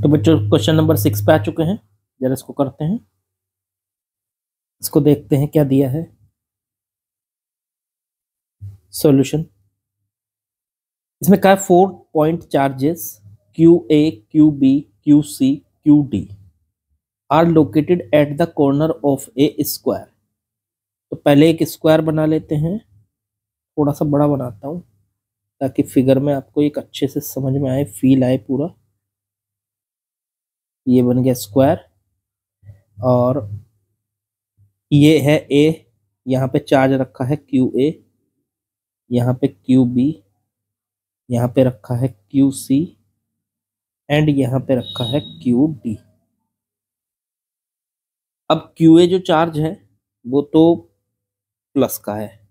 तो बच्चों question number 6 पे आ चुके हैं। जरा इसको करते हैं, इसको देखते हैं क्या दिया है सॉल्यूशन। इसमें क्या है, 4 point charges Q A, Q B, Q C, Q D are located at the corner of a square. तो पहले एक स्क्वायर बना लेते हैं, थोड़ा सा बड़ा बनाता हूँ ताकि फिगर में आपको एक अच्छे से समझ में आए, फील आए पूरा। ये बन गया स्क्वायर और ये है ए, यहाँ पे चार्ज रखा है क्यू ए, यहाँ पे क्यू बी, यहाँ पे रखा है क्यू सी एंड यहाँ पे रखा है क्यू डी। अब क्यू ए जो चार्ज है वो तो प्लस का है,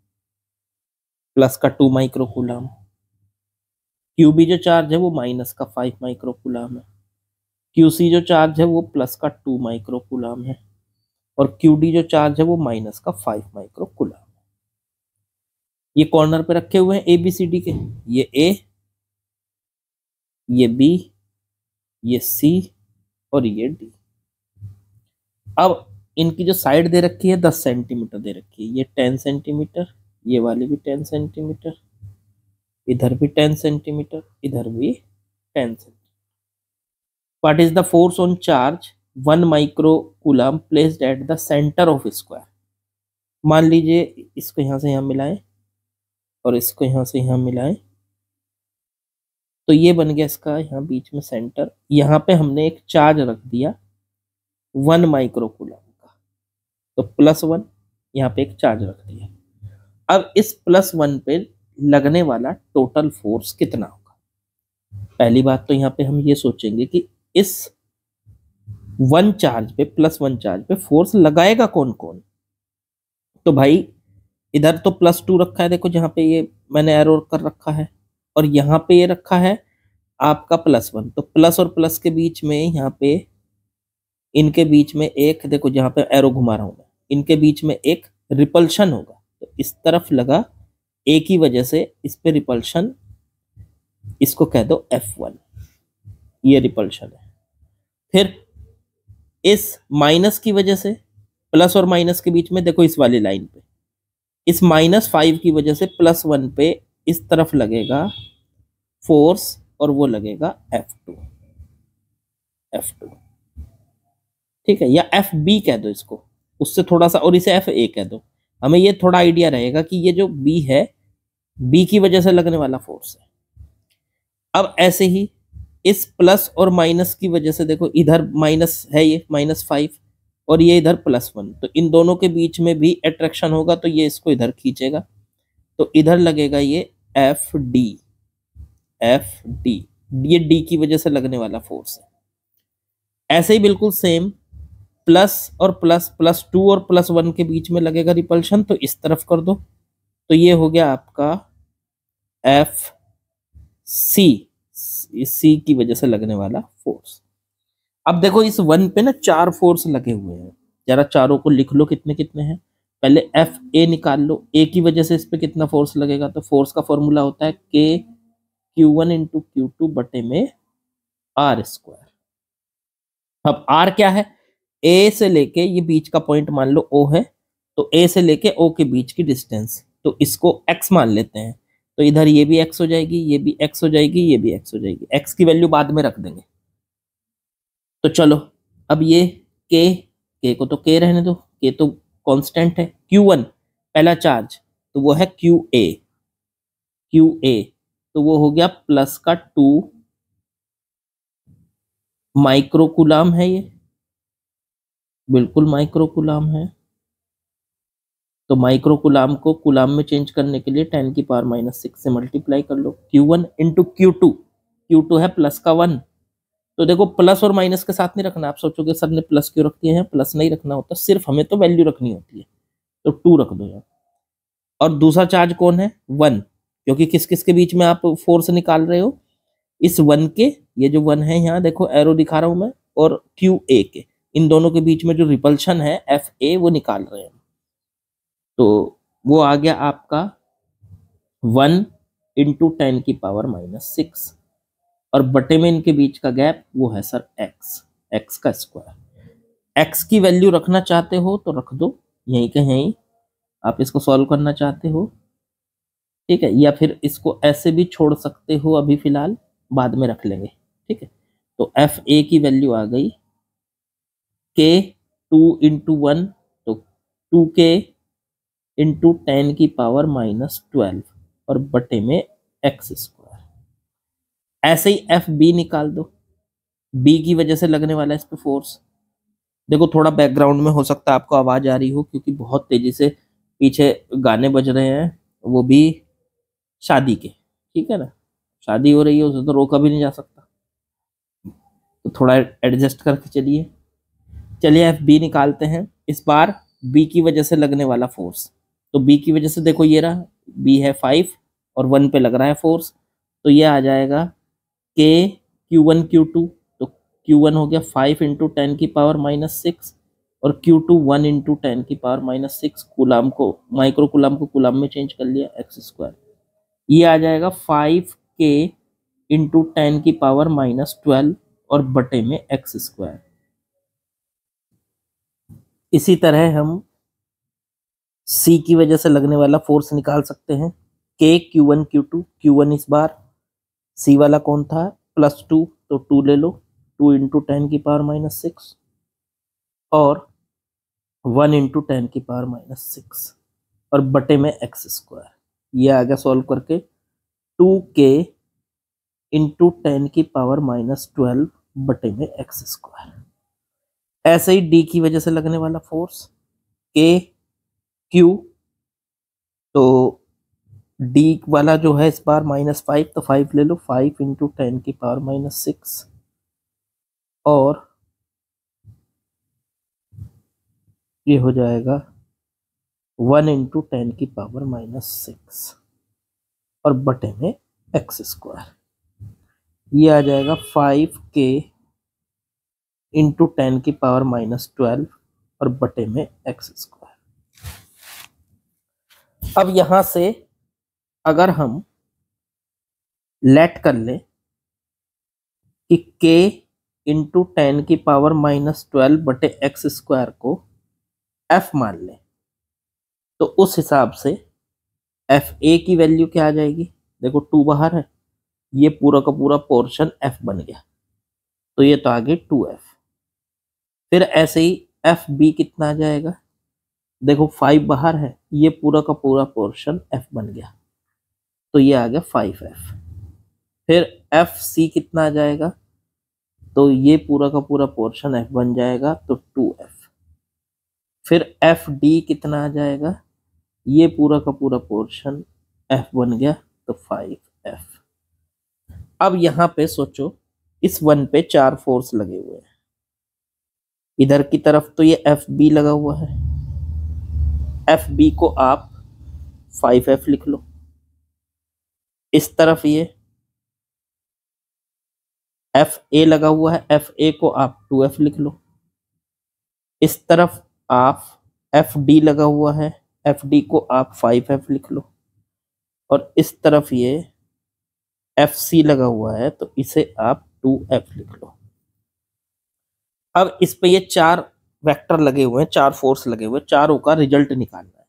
प्लस का 2 माइक्रोकूलम। क्यू बी जो चार्ज है वो माइनस का 5 माइक्रोकूलम है। क्यू सी जो चार्ज है वो प्लस का 2 माइक्रोकूलम है और क्यू डी जो चार्ज है वो माइनस का 5 माइक्रोकूलम है। ये कॉर्नर पे रखे हुए हैं ए बी सी डी के, ये ए, ये बी, ये सी और ये डी। अब इनकी जो साइड दे रखी है 10 सेंटीमीटर दे रखी है, ये 10 सेंटीमीटर, ये वाली भी 10 सेंटीमीटर, इधर भी 10 सेंटीमीटर, इधर भी 10 centimetre. What is the force on charge 1 microcoulomb placed at the centre of square. मान लीजिए इसको यहाँ से यहाँ मिलाएं और इसको यहाँ से यहाँ मिलाएं, तो ये बन गया इसका यहाँ बीच में सेंटर। यहाँ पे हमने एक चार्ज रख दिया 1 माइक्रोकूलम का, तो +1 यहाँ पे एक चार्ज रख दिया। अब इस +1 पे लगने वाला टोटल फोर्स कितना होगा। पहली बात तो यहाँ पे हम ये सोचेंगे कि इस 1 चार्ज पे, +1 चार्ज पे फोर्स लगाएगा कौन कौन। तो भाई इधर तो +2 रखा है, देखो जहाँ पे ये मैंने एरो कर रखा है, और यहाँ पे ये रखा है आपका +1। तो प्लस और प्लस के बीच में यहाँ पे, इनके बीच में एक, देखो जहाँ पे एरो घुमा रहा हूं मैं, इनके बीच में एक रिपल्शन होगा। तो इस तरफ लगा ए की वजह से इस पे रिपल्शन, इसको कह दो F1, ये रिपल्शन है। फिर इस माइनस की वजह से, प्लस और माइनस के बीच में देखो इस वाली लाइन पे, इस -5 की वजह से +1 पे इस तरफ लगेगा फोर्स और वो लगेगा F2, F2 ठीक है, या FB कह दो इसको, उससे थोड़ा सा, और इसे FA कह दो। हमें ये थोड़ा आइडिया रहेगा कि ये जो B है, B की वजह से लगने वाला फोर्स है। अब ऐसे ही इस प्लस और माइनस की वजह से, देखो इधर माइनस है, ये -5 और ये इधर +1, तो इन दोनों के बीच में भी अट्रैक्शन होगा, तो ये इसको इधर खींचेगा, तो इधर लगेगा ये FD, FD, ये D की वजह से लगने वाला फोर्स है। ऐसे ही बिल्कुल सेम प्लस और प्लस, +2 और +1 के बीच में लगेगा रिपल्शन, तो इस तरफ कर दो, तो ये हो गया आपका FC, सी की वजह से लगने वाला फोर्स। अब देखो इस 1 पे ना 4 फोर्स लगे हुए हैं, जरा चारों को लिख लो कितने कितने हैं। पहले FA निकाल लो, ए की वजह से इस पे कितना फोर्स लगेगा, तो फोर्स का फॉर्मूला होता है KQ1 × Q2 बटे में R²। अब R क्या है, ए से लेके, ये बीच का पॉइंट मान लो O है, तो ए से लेके O के बीच की डिस्टेंस, तो इसको x मान लेते हैं, तो इधर ये भी x हो जाएगी, ये भी x हो जाएगी, ये भी x हो जाएगी। x की वैल्यू बाद में रख देंगे। तो चलो अब ये k को तो k रहने दो, k तो कांस्टेंट है। Q1 पहला चार्ज, तो वो है QA, तो वो हो गया प्लस का 2 माइक्रोकूलम है, ये बिल्कुल माइक्रोकूलम है। तो माइक्रोकूलम को कूलम में चेंज करने के लिए 10⁻⁻6 से मल्टीप्लाई कर लो। Q1 × Q2, Q2 है प्लस का 1, तो देखो प्लस और माइनस के साथ नहीं रखना। आप सोचोगे सर ने प्लस क्यों रख दिए हैं, प्लस नहीं रखना होता, सिर्फ हमें तो वैल्यू रखनी होती है, तो 2 रख दो यहाँ। और दूसरा चार्ज कौन है, 1, क्योंकि किस किस के बीच में आप फोर्स निकाल रहे हो, इस 1 के, ये जो 1 है यहाँ देखो एरो दिखा रहा हूं मैं, और QA के, इन दोनों के बीच में जो रिपल्शन है FA वो निकाल रहे हैं। तो वो आ गया आपका 1 × 10⁻⁻6, और बटे में इनके बीच का गैप वो है सर एक्स का स्क्वायर। एक्स की वैल्यू रखना चाहते हो तो रख दो यहीं का यहीं, आप इसको सॉल्व करना चाहते हो, ठीक है, या फिर इसको ऐसे भी छोड़ सकते हो अभी फिलहाल, बाद में रख लेंगे, ठीक है। तो एफ ए की वैल्यू आ गई के 2 × 1, तो 2k × 10 की पावर -12 और बटे में एक्स स्क्वायर। ऐसे ही एफ बी निकाल दो, बी की वजह से लगने वाला है इस पे फोर्स। देखो थोड़ा बैकग्राउंड में हो सकता है आपको आवाज आ रही हो, क्योंकि बहुत तेजी से पीछे गाने बज रहे हैं, वो भी शादी के, ठीक है ना, शादी हो रही है उसे तो रोका भी नहीं जा सकता, तो थोड़ा एडजस्ट करके चलिए। चलिए एफ बी निकालते हैं, इस बार बी की वजह से लगने वाला फोर्स। तो बी की वजह से देखो ये रहा, बी है 5 और 1 पे लग रहा है फोर्स, तो ये आ जाएगा के Q1 Q2, तो Q1 हो गया 5 × 10 की पावर -6 और Q2 1 × 10 की पावर -6, कूलाम को माइक्रो कूलाम को कूलाम में चेंज कर लिया, एक्स स्क्वायर। ये आ जाएगा 5k × 10 की पावर -12 और बटे में एक्स स्क्वायर। इसी तरह हम सी की वजह से लगने वाला फोर्स निकाल सकते हैं, के Q1 Q2, Q1 इस बार, सी वाला कौन था +2, तो 2 ले लो, 2 × 10 की पावर -6 और 1 × 10 की पावर -6 और बटे में एक्स स्क्वायर। ये आ गया सॉल्व करके 2k × 10 की पावर -12 बटे में एक्स स्क्वायर। ऐसे ही डी की वजह से लगने वाला फोर्स के क्यू, तो डी वाला जो है इस बार -5, तो 5 ले लो, 5 × 10 की पावर -6 और ये हो जाएगा 1 × 10 की पावर -6 और बटे में एक्स स्क्वायर। ये आ जाएगा 5k × 10 की पावर -12 और बटे में एक्स स्क्वायर। अब यहां से अगर हम लेट कर ले कि k × 10 की पावर -12 बटे एक्स स्क्वायर को f मान ले, तो उस हिसाब से एफ ए की वैल्यू क्या आ जाएगी, देखो 2 बाहर है, ये पूरा का पूरा पोर्शन f बन गया, तो ये तो आगे 2f। फिर ऐसे ही एफ बी कितना आ जाएगा, देखो 5 बाहर है, ये पूरा का पूरा पोर्शन f बन गया, तो ये आ गया 5f। फिर एफ सी कितना आ जाएगा, तो ये पूरा का पूरा पोर्शन f बन जाएगा, तो 2f। फिर एफ डी कितना आ जाएगा, ये पूरा का पूरा पोर्शन f बन गया, तो 5f। अब यहां पे सोचो इस 1 पे 4 फोर्स लगे हुए हैं, इधर की तरफ तो ये एफ बी लगा हुआ है, एफ बी को आप 5f लिख लो, इस तरफ ये एफ ए लगा हुआ है, एफ ए को आप 2f लिख लो, इस तरफ आप एफ डी लगा हुआ है, एफ डी को आप 5f लिख लो, और इस तरफ ये एफ सी लगा हुआ है, तो इसे आप 2f लिख लो। अब इस पे ये 4 वेक्टर लगे हुए हैं, 4 फोर्स लगे हुए हैं, चारों का रिजल्ट निकालना है।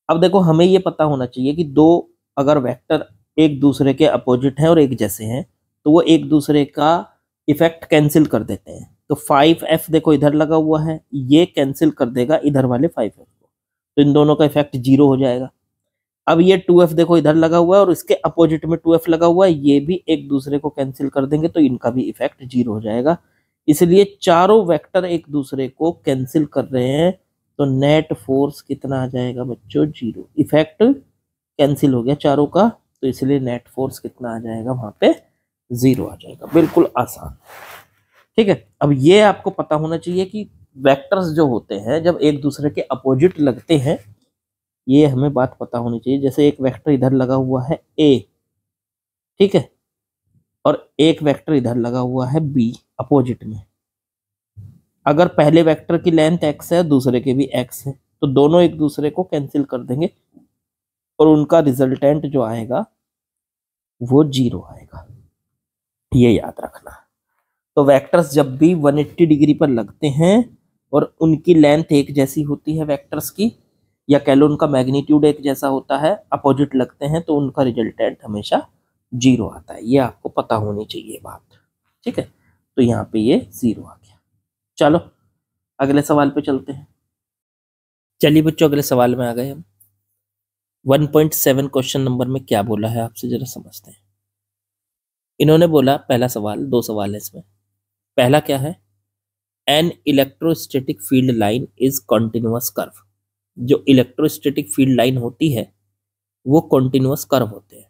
अब देखो हमें ये पता होना चाहिए कि दो अगर वेक्टर एक दूसरे के अपोजिट हैं और एक जैसे हैं, तो वो एक दूसरे का इफेक्ट कैंसिल कर देते हैं। तो 5f देखो इधर लगा हुआ है, ये कैंसिल कर देगा इधर वाले 5f को, तो इन दोनों का इफेक्ट 0 हो जाएगा। अब ये 2f देखो इधर लगा हुआ है और इसके अपोजिट में 2f लगा हुआ है, ये भी एक दूसरे को कैंसिल कर देंगे, तो इनका भी इफेक्ट 0 हो जाएगा। इसलिए चारों वेक्टर एक दूसरे को कैंसिल कर रहे हैं, तो नेट फोर्स कितना आ जाएगा बच्चों, 0। इफेक्ट कैंसिल हो गया चारों का, तो इसलिए नेट फोर्स कितना आ जाएगा वहां पे, 0 आ जाएगा। बिल्कुल आसान, ठीक है। अब ये आपको पता होना चाहिए कि वेक्टर्स जो होते हैं जब एक दूसरे के अपोजिट लगते हैं, ये हमें बात पता होनी चाहिए। जैसे एक वेक्टर इधर लगा हुआ है a, ठीक है, और एक वेक्टर इधर लगा हुआ है b अपोजिट में। अगर पहले वेक्टर की लेंथ x है, दूसरे के भी x है, तो दोनों एक दूसरे को कैंसिल कर देंगे और उनका रिजल्टेंट जो आएगा वो 0 आएगा। ये याद रखना। तो वेक्टर्स जब भी 180 डिग्री पर लगते हैं और उनकी लेंथ एक जैसी होती है वेक्टर्स की, या कह लो उनका मैग्नीट्यूड एक जैसा होता है, अपोजिट लगते हैं, तो उनका रिजल्टेंट हमेशा 0 आता है। ये आपको पता होनी चाहिए बात, ठीक है। तो यहाँ पे ये 0 आ गया। चलो अगले सवाल पे चलते हैं। चलिए बच्चों अगले सवाल में आ गए हम। 1.7 क्वेश्चन नंबर में क्या बोला है आपसे जरा समझते हैं। इन्होंने बोला, पहला सवाल, 2 सवाल है इसमें। पहला क्या है, an electrostatic field line is continuous curve. जो इलेक्ट्रोस्टैटिक फील्ड लाइन होती है वो कॉन्टिन्यूअस कर्व होते हैं।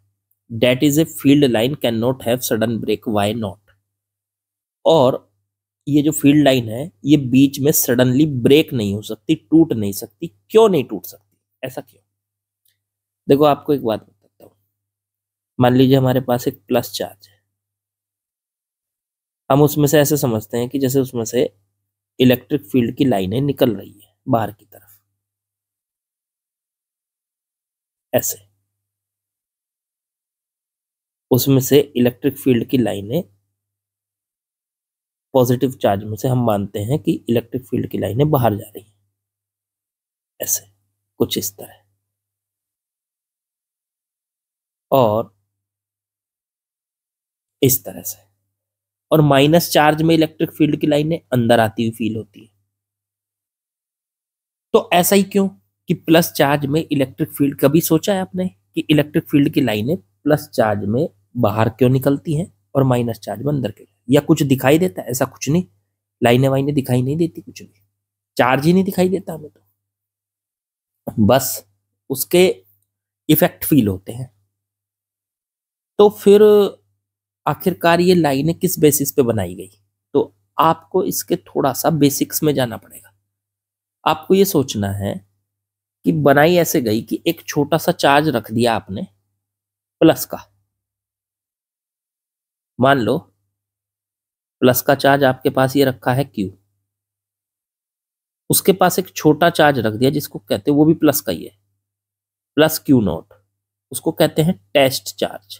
That is a field line can not have sudden break, why not. और ये जो फील्ड लाइन है ये बीच में सडनली ब्रेक नहीं हो सकती, टूट नहीं सकती। क्यों नहीं टूट सकती, ऐसा क्यों? देखो आपको एक बात बताता हूँ। मान लीजिए हमारे पास एक प्लस चार्ज है, हम उसमें से ऐसे समझते हैं कि जैसे उसमें से इलेक्ट्रिक फील्ड की लाइनें निकल रही है बाहर की तरफ, ऐसे उसमें से इलेक्ट्रिक फील्ड की लाइनें, पॉजिटिव चार्ज में से हम मानते हैं कि इलेक्ट्रिक फील्ड की लाइनें बाहर जा रही हैं, ऐसे कुछ इस तरह। और इस तरह से, और माइनस चार्ज में इलेक्ट्रिक फील्ड की लाइनें अंदर आती हुई फील होती है। तो ऐसा ही क्यों कि प्लस चार्ज में इलेक्ट्रिक फील्ड, कभी सोचा है आपने कि इलेक्ट्रिक फील्ड की लाइनें प्लस चार्ज में बाहर क्यों निकलती हैं और माइनस चार्ज में अंदर क्यों? या कुछ दिखाई देता है? ऐसा कुछ नहीं, लाइनें वाइनें दिखाई नहीं देती, कुछ भी, चार्ज ही नहीं दिखाई देता हमें, तो बस उसके इफेक्ट फील होते हैं। तो फिर आखिरकार ये लाइनें किस बेसिस पे बनाई गई? तो आपको इसके थोड़ा सा बेसिक्स में जाना पड़ेगा। आपको ये सोचना है कि बनाई ऐसे गई कि एक छोटा सा चार्ज रख दिया आपने प्लस का। मान लो प्लस का चार्ज आपके पास ये रखा है Q, उसके पास एक छोटा चार्ज रख दिया जिसको कहते हैं, वो भी प्लस का ही है, प्लस Q0, उसको कहते हैं टेस्ट चार्ज।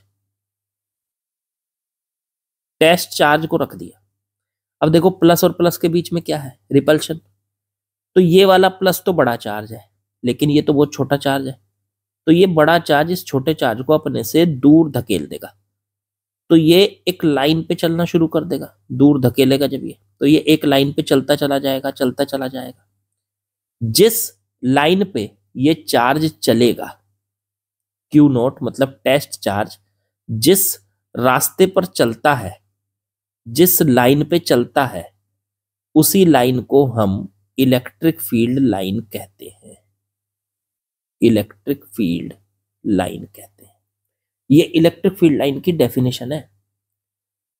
टेस्ट चार्ज को रख दिया। अब देखो प्लस और प्लस के बीच में क्या है, रिपल्शन। तो ये वाला प्लस तो बड़ा चार्ज है, लेकिन ये तो बहुत छोटा चार्ज है। तो ये बड़ा चार्ज इस छोटे चार्ज को अपने से दूर धकेल देगा। तो ये एक लाइन पे चलना शुरू कर देगा, दूर धकेलेगा जब ये, तो ये एक लाइन पे चलता चला जाएगा, चलता चला जाएगा। जिस लाइन पे ये चार्ज चलेगा, Q0 मतलब टेस्ट चार्ज, जिस रास्ते पर चलता है, जिस लाइन पे चलता है, उसी लाइन को हम इलेक्ट्रिक फील्ड लाइन कहते हैं। इलेक्ट्रिक फील्ड लाइन कहते हैं। ये इलेक्ट्रिक फील्ड लाइन की डेफिनेशन है।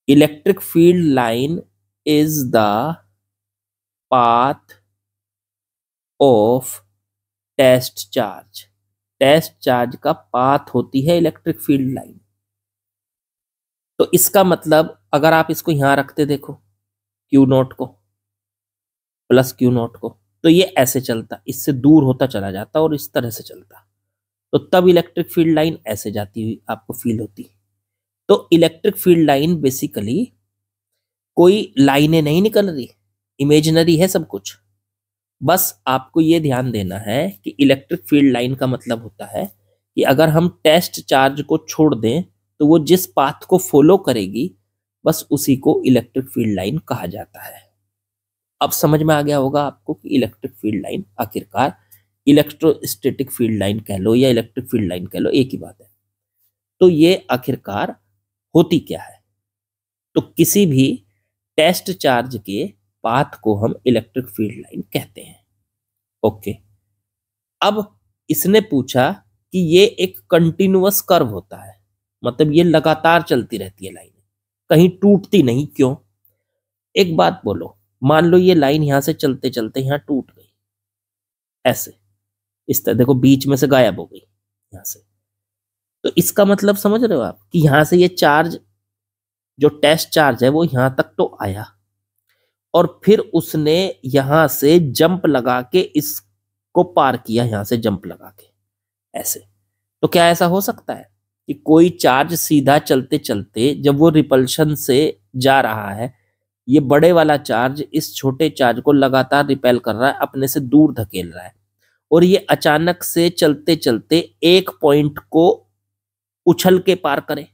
Electric field line is the path of test charge. Test charge का पाथ होती है इलेक्ट्रिक फील्ड लाइन। तो इसका मतलब अगर आप इसको यहां रखते, देखो Q0 को, प्लस Q0 को, तो ये ऐसे चलता, इससे दूर होता चला जाता और इस तरह से चलता, तो तब इलेक्ट्रिक फील्ड लाइन ऐसे जाती हुई आपको फील होती। तो इलेक्ट्रिक फील्ड लाइन बेसिकली कोई लाइनें नहीं निकल रही, इमेजिनरी है सब कुछ। बस आपको ये ध्यान देना है कि इलेक्ट्रिक फील्ड लाइन का मतलब होता है कि अगर हम टेस्ट चार्ज को छोड़ दें तो वो जिस पाथ को फॉलो करेगी, बस उसी को इलेक्ट्रिक फील्ड लाइन कहा जाता है। अब समझ में आ गया होगा आपको कि इलेक्ट्रिक फील्ड लाइन आखिरकार इलेक्ट्रोस्टैटिक फील्ड लाइन कह लो या इलेक्ट्रिक फील्ड लाइन कह लो, एक ही बात है। तो ये आखिरकार होती क्या है? तो किसी भी टेस्ट चार्ज के पाथ को हम इलेक्ट्रिक फील्ड लाइन कहते हैं। ओके, अब इसने पूछा कि ये एक कंटिन्यूअस कर्व होता है, मतलब ये लगातार चलती रहती है लाइन, कहीं टूटती नहीं। क्यों? एक बात बोलो, मान लो ये लाइन यहां से चलते चलते यहां टूट गई, ऐसे इस तरह, देखो बीच में से गायब हो गई यहां से। तो इसका मतलब समझ रहे हो आप कि यहां से ये चार्ज, जो टेस्ट चार्ज है, वो यहां तक तो आया और फिर उसने यहां से जंप लगा के इसको पार किया, यहां से जंप लगा के ऐसे। तो क्या ऐसा हो सकता है? कि कोई चार्ज सीधा चलते चलते जब वो रिपल्शन से जा रहा है, ये बड़े वाला चार्ज इस छोटे चार्ज को लगातार रिपेल कर रहा है, अपने से दूर धकेल रहा है, और ये अचानक से चलते चलते एक पॉइंट को उछल के पार करे,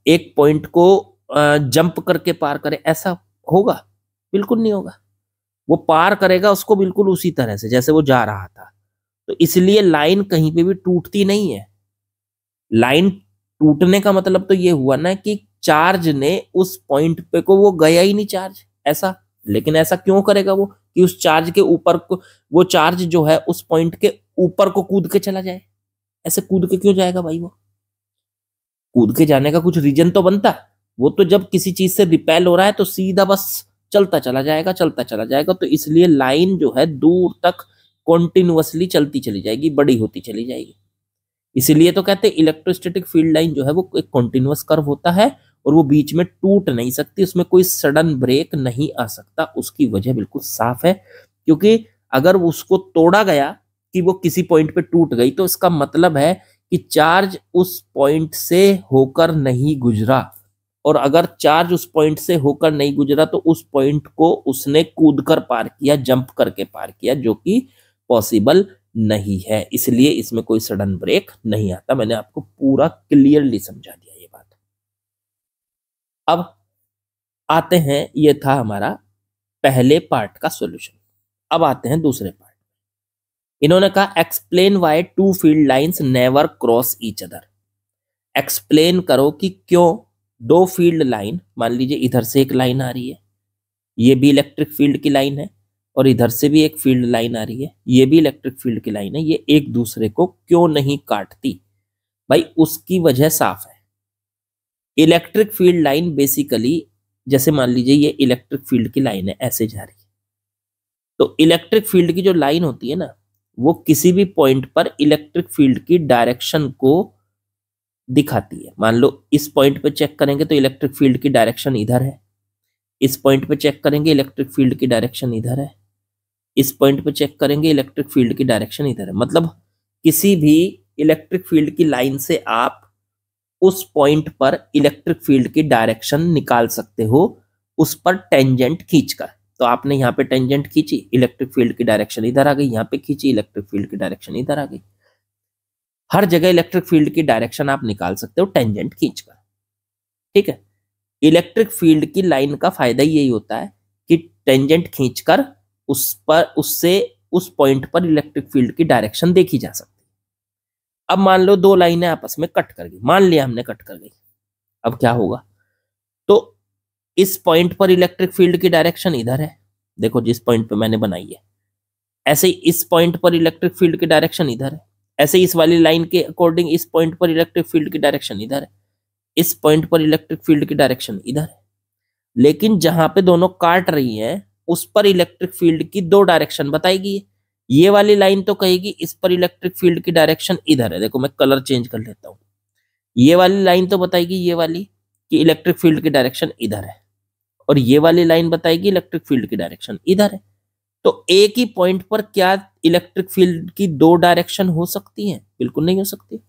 एक पॉइंट को जंप करके पार करे, ऐसा होगा? बिल्कुल नहीं होगा। वो पार करेगा उसको बिल्कुल उसी तरह से जैसे वो जा रहा था। तो इसलिए लाइन कहीं पे भी टूटती नहीं है। लाइन टूटने का मतलब तो ये हुआ ना कि चार्ज ने उस पॉइंट पे को वो गया ही नहीं चार्ज, ऐसा। लेकिन ऐसा क्यों करेगा वो कि उस चार्ज के ऊपर को, वो चार्ज जो है उस पॉइंट के ऊपर को कूद के चला जाए? ऐसे कूद के क्यों जाएगा भाई? वो कूद के जाने का कुछ रीजन तो बनता है। वो तो जब किसी चीज से रिपेल हो रहा है तो सीधा बस चलता चला जाएगा, चलता चला जाएगा। तो इसलिए लाइन जो है दूर तक कॉन्टिन्यूअसली चलती चली जाएगी, बड़ी होती चली जाएगी। इसीलिए तो कहते हैं इलेक्ट्रोस्टैटिक फील्ड लाइन जो है वो एक कॉन्टिन्यूअस कर्व होता है और वो बीच में टूट नहीं सकती, उसमें कोई सडन ब्रेक नहीं आ सकता। उसकी वजह बिल्कुल साफ है, क्योंकि अगर उसको तोड़ा गया कि वो किसी पॉइंट पे टूट गई तो इसका मतलब है कि चार्ज उस पॉइंट से होकर नहीं गुजरा, और अगर चार्ज उस पॉइंट से होकर नहीं गुजरा तो उस पॉइंट को उसने कूदकर पार किया, जंप करके पार किया, जो कि पॉसिबल नहीं है। इसलिए इसमें कोई सडन ब्रेक नहीं आता। मैंने आपको पूरा क्लियरली समझा दिया ये बात। अब आते हैं, ये था हमारा पहले पार्ट का सॉल्यूशन। अब आते हैं दूसरे पार्ट। इन्होंने कहा explain why two field lines never cross each other. Explain करो कि क्यों दो फील्ड लाइन, मान लीजिए इधर से एक लाइन आ रही है, ये भी इलेक्ट्रिक फील्ड की लाइन है, और इधर से भी एक फील्ड लाइन आ रही है, ये भी इलेक्ट्रिक फील्ड की लाइन है, ये एक दूसरे को क्यों नहीं काटती? भाई उसकी वजह साफ है। इलेक्ट्रिक फील्ड लाइन बेसिकली, जैसे मान लीजिए ये इलेक्ट्रिक फील्ड की लाइन है, ऐसे जा रही है, तो इलेक्ट्रिक फील्ड की जो लाइन होती है ना, वो किसी भी पॉइंट पर इलेक्ट्रिक फील्ड की डायरेक्शन को दिखाती है। मान लो इस पॉइंट पे चेक करेंगे तो इलेक्ट्रिक फील्ड की डायरेक्शन इधर है, इस पॉइंट पे चेक करेंगे इलेक्ट्रिक फील्ड की डायरेक्शन इधर है, इस पॉइंट पे चेक करेंगे इलेक्ट्रिक फील्ड की डायरेक्शन इधर है। मतलब किसी भी इलेक्ट्रिक फील्ड की लाइन से आप उस पॉइंट पर इलेक्ट्रिक फील्ड की डायरेक्शन निकाल सकते हो, उस पर टेंजेंट खींचकर। तो आपने यहाँ पे टेंजेंट खींची, इलेक्ट्रिक फील्ड की डायरेक्शन इधर आ गई, यहाँ पे खींची, इलेक्ट्रिक फील्ड की डायरेक्शन इधर आ गई। हर जगह इलेक्ट्रिक फील्ड की डायरेक्शन आप निकाल सकते हो टेंजेंट खींचकर, ठीक है। इलेक्ट्रिक फील्ड की लाइन का फायदा यही होता है कि टेंजेंट खींचकर उस पर, उससे उस पॉइंट पर इलेक्ट्रिक फील्ड की डायरेक्शन देखी जा सकती है। अब मान लो दो लाइनें आपस में कट कर गई, मान लिया हमने कट कर गई, अब क्या होगा? तो इस पॉइंट पर इलेक्ट्रिक फील्ड की डायरेक्शन इधर है, देखो जिस पॉइंट पे मैंने बनाई है, ऐसे ही इस पॉइंट पर इलेक्ट्रिक फील्ड की डायरेक्शन इधर है, ऐसे इस वाली लाइन के अकॉर्डिंग इस पॉइंट पर इलेक्ट्रिक फील्ड की डायरेक्शन इधर है, इस पॉइंट पर इलेक्ट्रिक फील्ड की डायरेक्शन इधर है। लेकिन जहां पे दोनों काट रही हैं उस पर इलेक्ट्रिक फील्ड की दो डायरेक्शन बताएगी। ये वाली लाइन तो कहेगी इस पर इलेक्ट्रिक फील्ड की डायरेक्शन इधर है, देखो मैं कलर चेंज कर लेता हूं। ये वाली लाइन तो बताएगी, ये वाली, कि इलेक्ट्रिक फील्ड की डायरेक्शन इधर है, और ये वाली लाइन बताएगी इलेक्ट्रिक फील्ड की डायरेक्शन इधर है। तो एक ही पॉइंट पर क्या इलेक्ट्रिक फील्ड की दो डायरेक्शन हो सकती हैं? बिल्कुल नहीं हो सकती।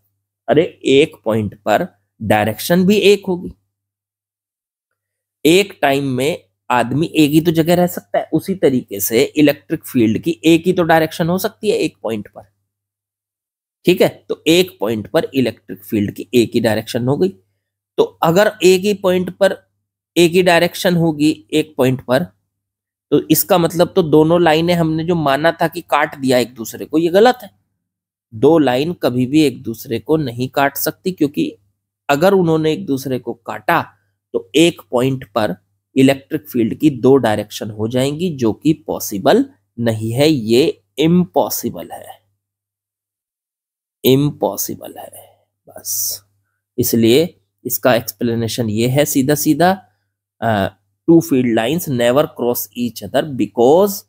अरे एक पॉइंट पर डायरेक्शन भी एक होगी। एक टाइम में आदमी एक ही तो जगह रह सकता है, उसी तरीके से इलेक्ट्रिक फील्ड की एक ही तो डायरेक्शन हो सकती है एक पॉइंट पर, ठीक है। तो एक पॉइंट पर इलेक्ट्रिक फील्ड की एक ही डायरेक्शन हो गई। तो अगर एक ही पॉइंट पर एक ही डायरेक्शन होगी एक पॉइंट पर, तो इसका मतलब तो दोनों लाइनें हमने जो माना था कि काट दिया एक दूसरे को, ये गलत है। दो लाइन कभी भी एक दूसरे को नहीं काट सकती, क्योंकि अगर उन्होंने एक दूसरे को काटा तो एक पॉइंट पर इलेक्ट्रिक फील्ड की दो डायरेक्शन हो जाएंगी, जो कि पॉसिबल नहीं है। ये इम्पॉसिबल है, इम्पॉसिबल है बस। इसलिए इसका एक्सप्लेनेशन ये है सीधा सीधा, two field lines never cross each other because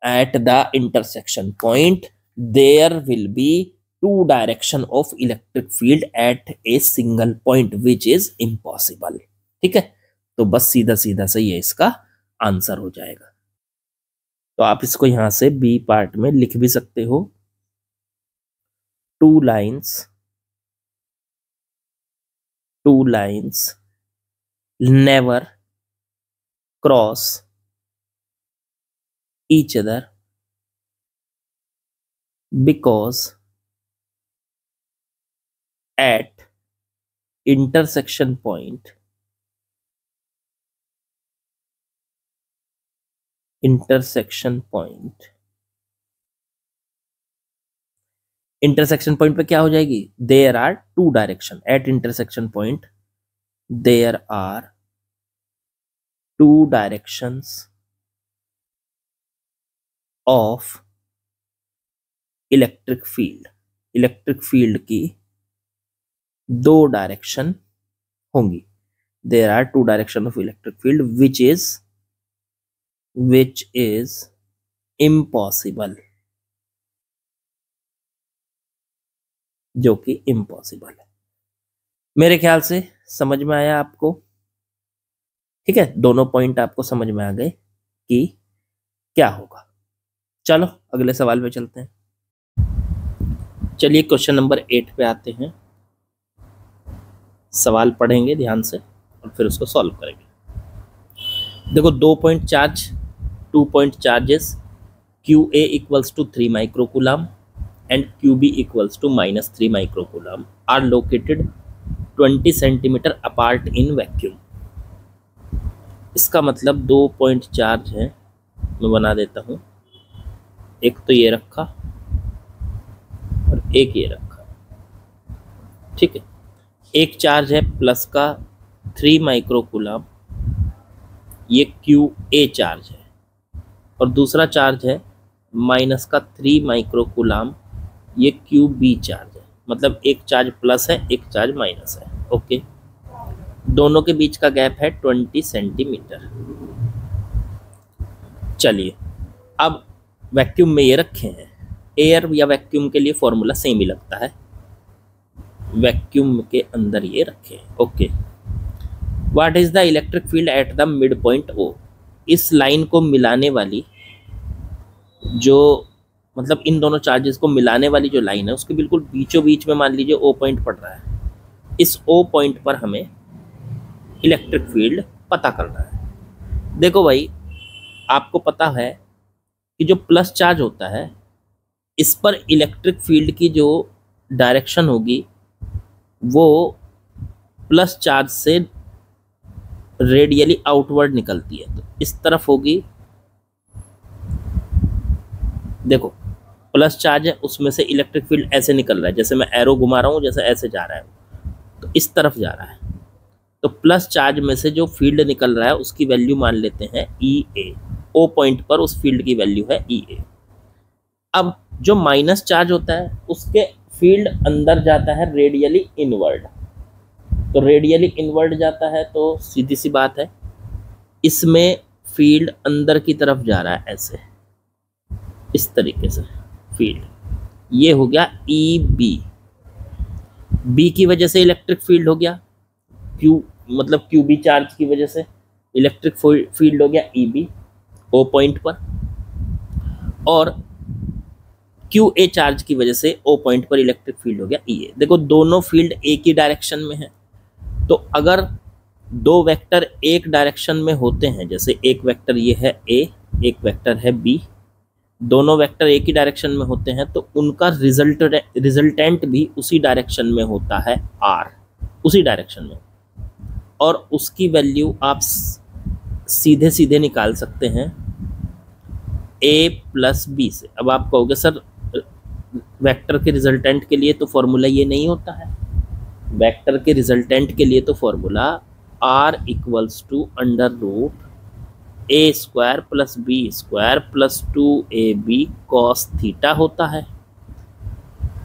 at the intersection point there will be two direction of electric field at a single point which is impossible, ठीक है। तो बस सीधा सीधा से ये इसका आंसर हो जाएगा। तो आप इसको यहां से बी पार्ट में लिख भी सकते हो, two lines two lines never cross each other because at intersection point पे क्या हो जाएगी, there are two direction, at intersection point there are two directions of electric field की दो डायरेक्शन होंगी। There are two direction of electric field which is impossible, जो कि impossible है। मेरे ख्याल से समझ में आया आपको, ठीक है, दोनों पॉइंट आपको समझ में आ गए कि क्या होगा। चलो अगले सवाल पे चलते हैं। चलिए क्वेश्चन नंबर 8 पे आते हैं। सवाल पढ़ेंगे ध्यान से और फिर उसको सॉल्व करेंगे। देखो, 2 point charge, 2 point charges QA equals to 3 microcoulomb and QB equals to -3 microcoulomb are located 20 centimetre apart in vacuum। इसका मतलब 2 पॉइंट चार्ज है, मैं बना देता हूँ। एक तो ये रखा और एक ये रखा, ठीक है। एक चार्ज है प्लस का 3 माइक्रोकूलम, ये QA चार्ज है, और दूसरा चार्ज है माइनस का 3 माइक्रोकूलम, ये QB चार्ज है। मतलब एक चार्ज प्लस है, एक चार्ज माइनस है, ओके। दोनों के बीच का गैप है 20 सेंटीमीटर। चलिए, अब वैक्यूम में ये रखे हैं। एयर या वैक्यूम के लिए फॉर्मूला सेम ही लगता है, वैक्यूम के अंदर ये रखे हैं, okay. What is the electric field at the mid point O। इस लाइन को मिलाने वाली जो, मतलब इन दोनों चार्जेस को मिलाने वाली जो लाइन है, उसके बिल्कुल बीचों बीच में मान लीजिए O पॉइंट पड़ रहा है। इस O पॉइंट पर हमें इलेक्ट्रिक फील्ड पता करना है। देखो भाई, आपको पता है कि जो प्लस चार्ज होता है, इस पर इलेक्ट्रिक फील्ड की जो डायरेक्शन होगी वो प्लस चार्ज से रेडियली आउटवर्ड निकलती है, तो इस तरफ होगी। देखो, प्लस चार्ज है, उसमें से इलेक्ट्रिक फील्ड ऐसे निकल रहा है, जैसे मैं एरो घुमा रहा हूँ, जैसे ऐसे जा रहा है, तो इस तरफ जा रहा है। तो प्लस चार्ज में से जो फील्ड निकल रहा है उसकी वैल्यू मान लेते हैं EA। O पॉइंट पर उस फील्ड की वैल्यू है EA। अब जो माइनस चार्ज होता है, उसके फील्ड अंदर जाता है रेडियली इनवर्ड। तो रेडियली इनवर्ड जाता है तो सीधी सी बात है, इसमें फील्ड अंदर की तरफ जा रहा है, ऐसे इस तरीके से फील्ड। ये हो गया EB। B की वजह से इलेक्ट्रिक फील्ड हो गया, मतलब QB चार्ज की वजह से इलेक्ट्रिक फील्ड हो गया EB O पॉइंट पर, और QA चार्ज की वजह से O पॉइंट पर इलेक्ट्रिक फील्ड हो गया EA। देखो, दोनों फील्ड एक ही डायरेक्शन में है, तो अगर दो वेक्टर एक डायरेक्शन में होते हैं, जैसे एक वेक्टर ये है A, एक वेक्टर है B, दोनों वेक्टर एक ही डायरेक्शन में होते हैं, तो उनका रिजल्टेंट भी उसी डायरेक्शन में होता है, R, उसी डायरेक्शन में, और उसकी वैल्यू आप सीधे सीधे निकाल सकते हैं A प्लस B से। अब आप कहोगे सर, वेक्टर के रिजल्टेंट के लिए तो फॉर्मूला ये नहीं होता है। वेक्टर के रिजल्टेंट के लिए तो formula R equals to under root A square plus B square plus 2AB cos theta होता है।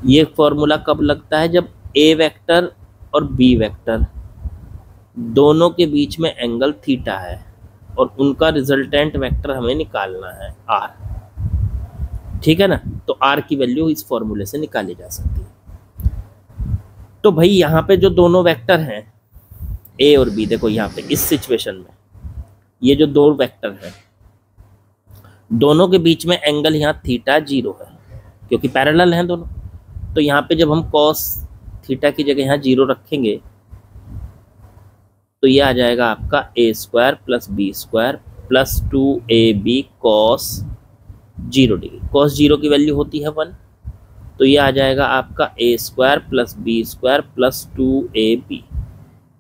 ये फॉर्मूला कब लगता है? जब A वेक्टर और B वेक्टर दोनों के बीच में एंगल थीटा है और उनका रिजल्टेंट वेक्टर हमें निकालना है R, ठीक है ना। तो R की वैल्यू इस फॉर्मूले से निकाली जा सकती है। तो भाई यहाँ पे जो दोनों वेक्टर हैं A और B, देखो यहाँ पे इस सिचुएशन में ये जो दो वेक्टर हैं, दोनों के बीच में एंगल यहाँ थीटा 0 है, क्योंकि पैरेलल हैं दोनों। तो यहाँ पे जब हम कॉस थीटा की जगह यहाँ 0 रखेंगे तो ये आ जाएगा आपका a square plus b square plus 2ab cos 0 degree. Cos 0 की वैल्यू होती है 1, तो ये आ जाएगा आपका a square plus b square plus 2ab।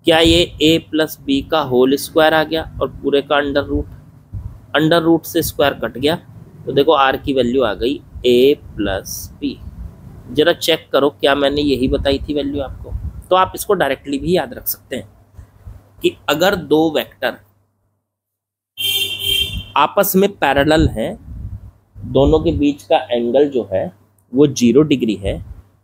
क्या ये a प्लस बी का होल स्क्वायर आ गया और पूरे का अंडर रूट से स्क्वायर कट गया, तो देखो r की वैल्यू आ गई a प्लस बी। जरा चेक करो क्या मैंने यही बताई थी वैल्यू आपको। तो आप इसको डायरेक्टली भी याद रख सकते हैं कि अगर दो वेक्टर आपस में पैरेलल हैं, दोनों के बीच का एंगल जो है वो 0 डिग्री है,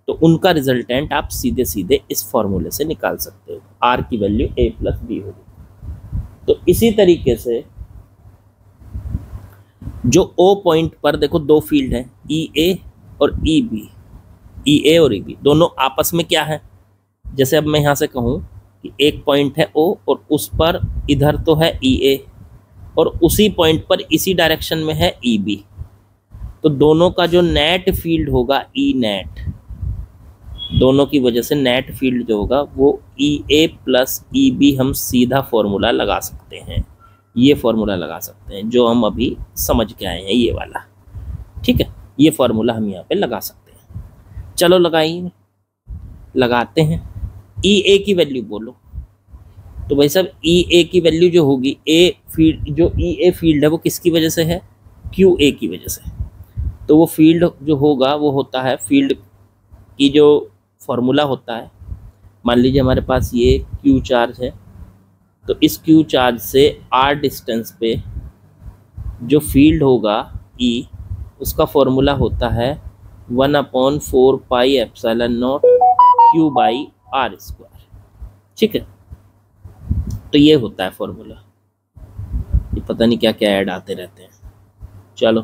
तो उनका रिजल्टेंट आप सीधे सीधे इस फॉर्मूले से निकाल सकते हो। r की वैल्यू a प्लस बी होगी। तो इसी तरीके से जो O पॉइंट पर देखो दो फील्ड है EA और EB, EA और EB दोनों आपस में क्या है, जैसे अब मैं यहाँ से कहूँ कि एक पॉइंट है O और उस पर इधर तो है EA और उसी पॉइंट पर इसी डायरेक्शन में है EB, तो दोनों का जो नेट फील्ड होगा E नेट, दोनों की वजह से नेट फील्ड जो होगा वो EA प्लस EB हम सीधा फॉर्मूला लगा सकते हैं। ये फॉर्मूला लगा सकते हैं जो हम अभी समझ के आए हैं, ये वाला, ठीक है। ये फॉर्मूला हम यहाँ पे लगा सकते हैं। चलो लगाते हैं। EA की वैल्यू बोलो, तो भाई साहब EA की वैल्यू जो होगी, जो EA फील्ड है वो किसकी वजह से है, QA की वजह से। तो वो फील्ड जो होगा वो होता है, फील्ड की जो फॉर्मूला होता है, मान लीजिए हमारे पास ये Q चार्ज है, तो इस Q चार्ज से R डिस्टेंस पे जो फील्ड होगा E, उसका फॉर्मूला होता है 1/4 pi epsilon not Q by R square, ठीक है। तो ये होता है फॉर्मूला। ये पता नहीं क्या क्या ऐड आते रहते हैं। चलो,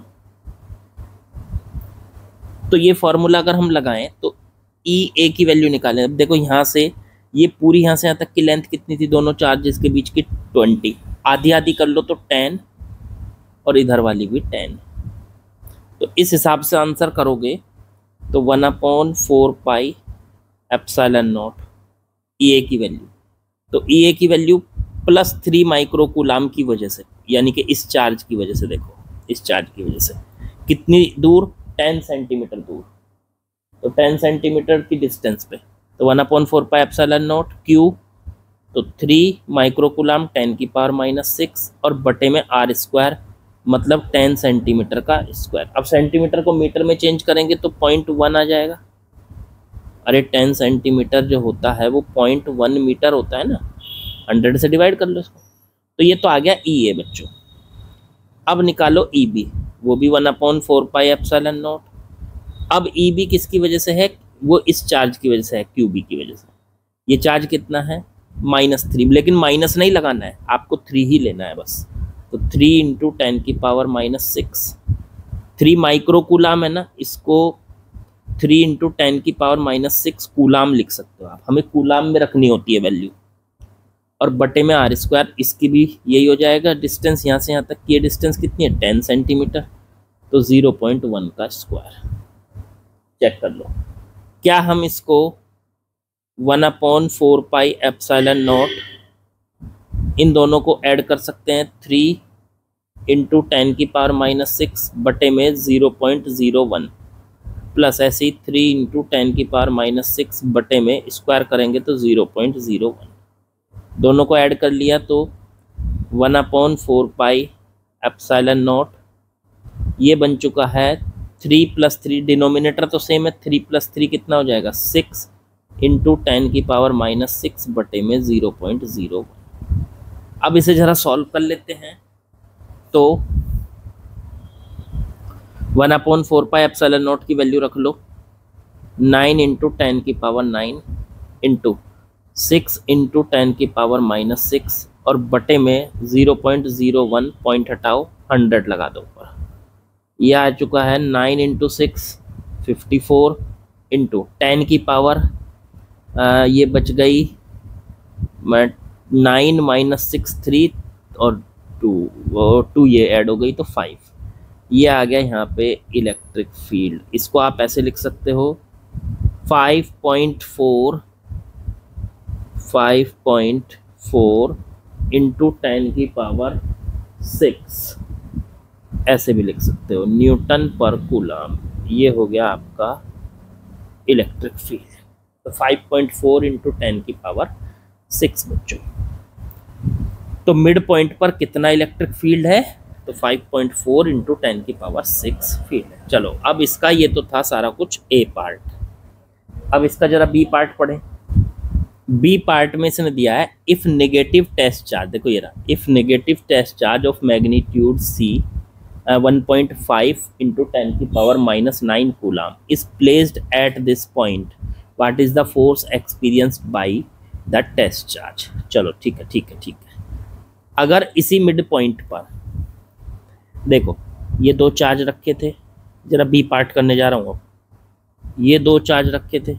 तो ये फॉर्मूला अगर हम लगाएं तो EA की वैल्यू निकालें। अब देखो यहाँ से ये पूरी यहाँ से यहाँ तक की लेंथ कितनी थी दोनों चार्जेस के बीच की, 20, आधी आधी कर लो तो 10 और इधर वाली भी 10। तो इस हिसाब से आंसर करोगे तो 1/4 पाई एप्सिलॉन नॉट EA की वैल्यू, तो EA की वैल्यू प्लस 3 माइक्रो कूलाम की वजह से, यानी कि इस चार्ज की वजह से, देखो इस चार्ज की वजह से कितनी दूर, 10 सेंटीमीटर दूर, तो 10 सेंटीमीटर की डिस्टेंस पे, तो 1/4 पाई एप्सिलॉन नॉट Q, तो 3 माइक्रो कूलाम 10 की पावर -6 और बटे में R स्क्वायर, मतलब 10 सेंटीमीटर का स्क्वायर। अब सेंटीमीटर को मीटर में चेंज करेंगे तो 0.1 आ जाएगा। अरे 10 सेंटीमीटर जो होता है वो 0.1 मीटर होता है ना, 100 से डिवाइड कर लो इसको। तो ये तो आ गया EA बच्चों। अब निकालो EB, वो भी 1/4 पाई एप्सिलॉन नॉट। अब EB किसकी वजह से है, वो इस चार्ज की वजह से है, QB की वजह से। ये चार्ज कितना है, -3, लेकिन माइनस नहीं लगाना है, आपको 3 ही लेना है बस। तो 3 × 10 की पावर -6, 3 माइक्रो कूलाम है ना, इसको 3 × 10 की पावर -6 कूलाम लिख सकते हो आप, हमें कूलाम में रखनी होती है वैल्यू, और बटे में R स्क्वायर, इसकी भी यही हो जाएगा। डिस्टेंस यहाँ से यहाँ तक की डिस्टेंस कितनी है, 10 सेंटीमीटर, तो 0.1 का स्क्वायर। चेक कर लो, क्या हम इसको 1/4 पाई एप्सिलॉन नॉट इन दोनों को ऐड कर सकते हैं, 3 × 10 की पावर -6 बटे में 0.01 प्लस ऐसे ही 3 × 10 की पावर -6 बटे में स्क्वायर करेंगे तो 0.01, दोनों को ऐड कर लिया तो 1/4 पाई एप्सिलॉन नॉट, ये बन चुका है 3 + 3, डिनोमिनेटर तो सेम है, 3 + 3 कितना हो जाएगा, 6 × 10 की पावर -6 बटे में 0.01। अब इसे जरा सॉल्व कर लेते हैं। तो 1/4 पाई एप्सिलॉन नॉट की वैल्यू रख लो, 9 × 10 की पावर 9 इंटू 6 × 10 की पावर -6 और बटे में 0.01, पॉइंट हटाओ, 100 लगा दो ऊपर। यह आ चुका है 9 × 6 54 इंटू 10 की पावर ये बच गई 9 - 6 3 और 2 ये ऐड हो गई तो 5। ये आ गया यहाँ पे इलेक्ट्रिक फील्ड। इसको आप ऐसे लिख सकते हो 5.4 4 इंटू 10⁶, ऐसे भी लिख सकते हो, न्यूटन पर कूलम। ये हो गया आपका इलेक्ट्रिक फील्ड। तो 5.4 इंटू 10⁶ बच्चों। तो मिड पॉइंट पर कितना इलेक्ट्रिक फील्ड है? तो 5.4 इंटू 10⁶ फील्ड है। चलो अब इसका ये तो था सारा कुछ ए पार्ट, अब इसका जरा बी पार्ट पढ़ें। बी पार्ट में इसने दिया है इफ नेगेटिव टेस्ट चार्ज, देखो ये रहा, if negative test charge of magnitude C 1.5 into 10⁻⁹ coulomb is placed at this point, what is the force experienced by the test charge. चलो ठीक है ठीक है ठीक है। अगर इसी मिड पॉइंट पर देखो ये दो चार्ज रखे थे, जरा बी पार्ट करने जा रहा हूँ अब। ये दो चार्ज रखे थे,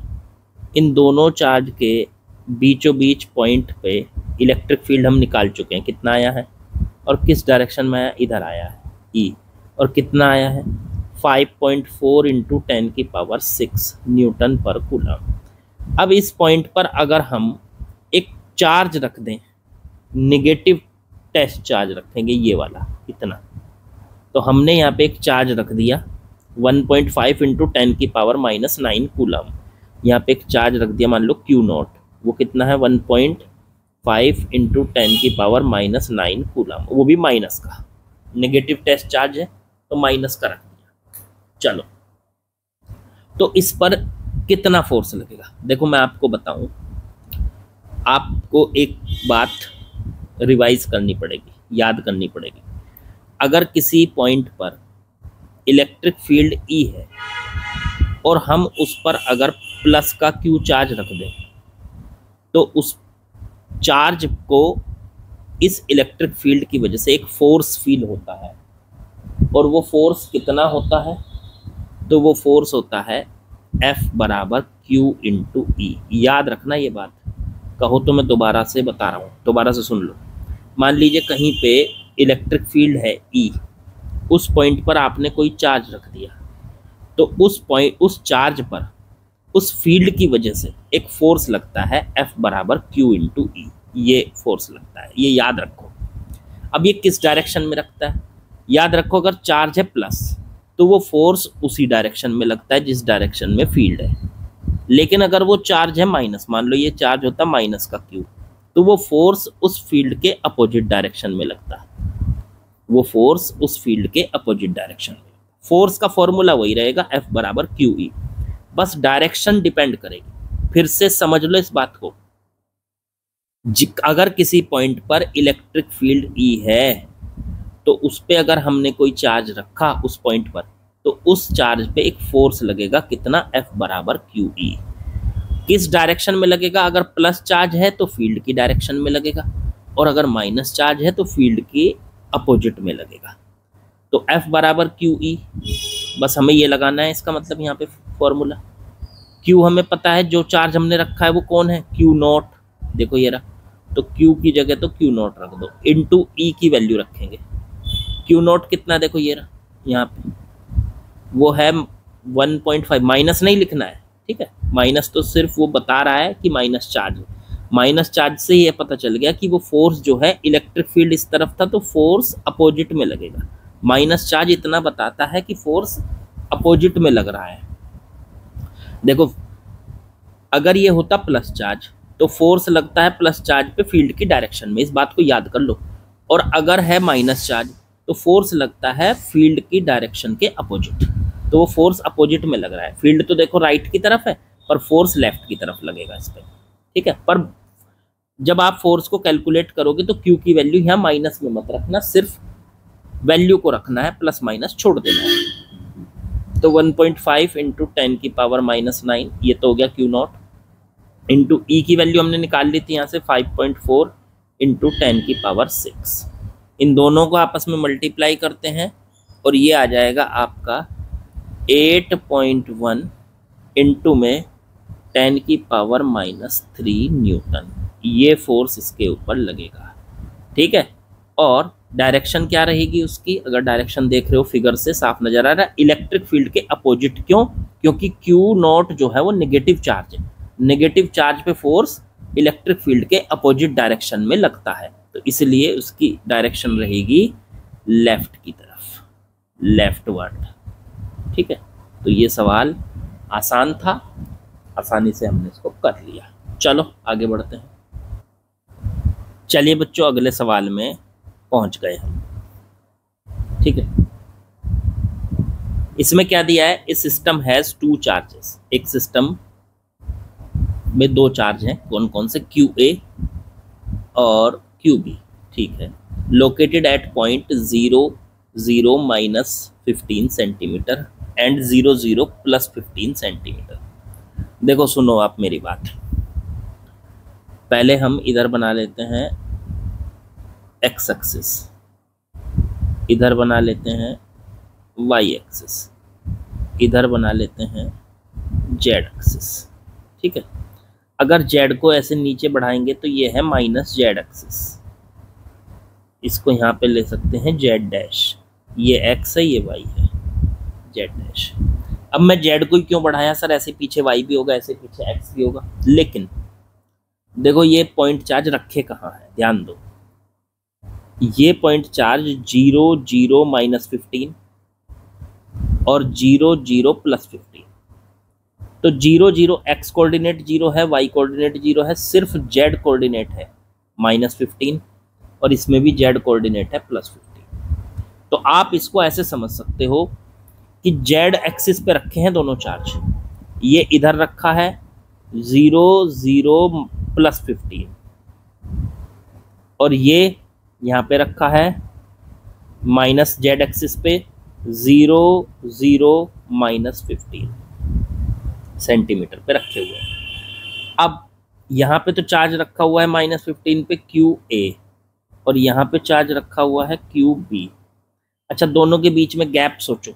इन दोनों चार्ज के बीचों बीच पॉइंट पे इलेक्ट्रिक फील्ड हम निकाल चुके हैं, कितना आया है और किस डायरेक्शन में आया, इधर आया है ई, और कितना आया है 5.4 इंटू 10⁶ न्यूटन पर कूलम। अब इस पॉइंट पर अगर हम एक चार्ज रख दें, नेगेटिव टेस्ट चार्ज रखेंगे ये वाला इतना, तो हमने यहाँ पे एक चार्ज रख दिया 1.5 इंटू 10⁻⁹ कूलम। यहाँ पे एक चार्ज रख दिया मान लो Q0, वो कितना है 1.5 इंटू 10⁻⁹ कूलम, वो भी माइनस का, नेगेटिव टेस्ट चार्ज है तो माइनस का रख दिया। चलो तो इस पर कितना फोर्स लगेगा? देखो मैं आपको बताऊं, आपको एक बात रिवाइज करनी पड़ेगी, याद करनी पड़ेगी। अगर किसी पॉइंट पर इलेक्ट्रिक फील्ड E है और हम उस पर अगर प्लस का Q चार्ज रख दें, तो उस चार्ज को इस इलेक्ट्रिक फील्ड की वजह से एक फोर्स फील होता है, और वो फोर्स कितना होता है? तो वो फोर्स होता है F बराबर Q इंटू E। याद रखना ये बात, कहो तो मैं दोबारा से बता रहा हूँ, दोबारा से सुन लो। मान लीजिए कहीं पे इलेक्ट्रिक फील्ड है E, उस पॉइंट पर आपने कोई चार्ज रख दिया, तो उस चार्ज पर उस फील्ड की वजह से एक फोर्स लगता है F बराबर Q इंटू E, ये फोर्स लगता है, ये याद रखो। अब ये किस डायरेक्शन में रखता है? याद रखो अगर चार्ज है प्लस तो वो फोर्स उसी डायरेक्शन में लगता है जिस डायरेक्शन में फील्ड है, लेकिन अगर वो चार्ज है माइनस, मान लो ये चार्ज होता माइनस का Q, तो वो फोर्स उस फील्ड के अपोजिट डायरेक्शन में लगता है, वो फोर्स उस फील्ड के अपोजिट डायरेक्शन में। फोर्स का फॉर्मूला वही रहेगा F बराबर QE, बस डायरेक्शन डिपेंड करेगी। फिर से समझ लो इस बात को, अगर किसी पॉइंट पर इलेक्ट्रिक फील्ड E है तो उस पे अगर हमने कोई चार्ज रखा उस पॉइंट पर, तो उस चार्ज पे एक फोर्स लगेगा, कितना? F बराबर QE। किस डायरेक्शन में लगेगा? अगर प्लस चार्ज है तो फील्ड की डायरेक्शन में लगेगा, और अगर माइनस चार्ज है तो फील्ड के अपोजिट में लगेगा। तो F बराबर QE, बस हमें ये लगाना है, इसका मतलब यहाँ पे फॉर्मूला। Q हमें पता है, जो चार्ज हमने रखा है वो कौन है? Q0, देखो ये रहा, तो Q की जगह तो Q0 रख दो, इंटू E की वैल्यू रखेंगे। Q0 कितना? देखो ये रहा, यहाँ पे वो है 1.5, माइनस नहीं लिखना है, ठीक है, माइनस तो सिर्फ वो बता रहा है कि माइनस चार्ज है। माइनस चार्ज से ये पता चल गया कि वो फोर्स जो है, इलेक्ट्रिक फील्ड इस तरफ था तो फोर्स अपोजिट में लगेगा। माइनस चार्ज इतना बताता है कि फोर्स अपोजिट में लग रहा है। देखो अगर ये होता प्लस चार्ज तो फोर्स लगता है प्लस चार्ज पे फील्ड की डायरेक्शन में, इस बात को याद कर लो। और अगर है माइनस चार्ज तो फोर्स लगता है फील्ड की डायरेक्शन के अपोजिट, तो वो फोर्स अपोजिट में लग रहा है। फील्ड तो देखो राइट की तरफ है, पर फोर्स लेफ्ट की तरफ लगेगा इस पर, ठीक है। पर जब आप फोर्स को कैलकुलेट करोगे तो Q की वैल्यू यहाँ माइनस में मत रखना, सिर्फ वैल्यू को रखना है, प्लस माइनस छोड़ देना है। तो 1.5 इंटू 10⁻⁹, ये तो हो गया Q0, इंटू E की वैल्यू हमने निकाल ली थी यहाँ से 5.4 इंटू 10⁶। इन दोनों को आपस में मल्टीप्लाई करते हैं और ये आ जाएगा आपका 8.1 इंटू में 10⁻³ न्यूटन, ये फोर्स इसके ऊपर लगेगा, ठीक है। और डायरेक्शन क्या रहेगी उसकी? अगर डायरेक्शन देख रहे हो फिगर से साफ नजर आ रहा है, इलेक्ट्रिक फील्ड के अपोजिट। क्यों? क्योंकि Q0 जो है वो नेगेटिव चार्ज है, नेगेटिव चार्ज पे फोर्स इलेक्ट्रिक फील्ड के अपोजिट डायरेक्शन में लगता है, तो इसलिए उसकी डायरेक्शन रहेगी लेफ्ट की तरफ, लेफ्टवर्ड। ठीक है, तो ये सवाल आसान था, आसानी से हमने इसको कर लिया। चलो आगे बढ़ते हैं। चलिए बच्चों, अगले सवाल में पहुंच गए हम। ठीक है, इसमें क्या दिया है, इस सिस्टम हैज 2 चार्जेस। एक सिस्टम में 2 चार्ज हैं, कौन कौन से, QA और QB। ठीक है, located at point 0 0 -15 centimetre and 0 0 +15 centimetre. देखो सुनो आप मेरी बात, पहले हम इधर बना लेते हैं x एक्सिस, इधर बना लेते हैं y एक्सिस, इधर बना लेते हैं z एक्सिस। ठीक है, अगर z को ऐसे नीचे बढ़ाएंगे तो ये है -z एक्सिस, इसको यहाँ पे ले सकते हैं z', ये x है ये y है, z'। अब मैं z को क्यों बढ़ाया सर, ऐसे पीछे y भी होगा, ऐसे पीछे x भी होगा, लेकिन देखो ये पॉइंट चार्ज रखे कहाँ है, ध्यान दो, ये पॉइंट चार्ज 0 0 -15 और 0 0 +15। तो 0 0 x कोऑर्डिनेट 0 है, y कोऑर्डिनेट 0 है, सिर्फ z कोऑर्डिनेट है -15 और इसमें भी z कोऑर्डिनेट है +15। तो आप इसको ऐसे समझ सकते हो कि z एक्सिस पे रखे हैं दोनों चार्ज, ये इधर रखा है 0 0 +15 और ये यहाँ पे रखा है -z एक्सिस पे 0 0 -15 सेंटीमीटर पे रखे हुए हैं। अब यहाँ पे तो चार्ज रखा हुआ है -15 पे QA और यहाँ पे चार्ज रखा हुआ है QB। अच्छा, दोनों के बीच में गैप सोचो,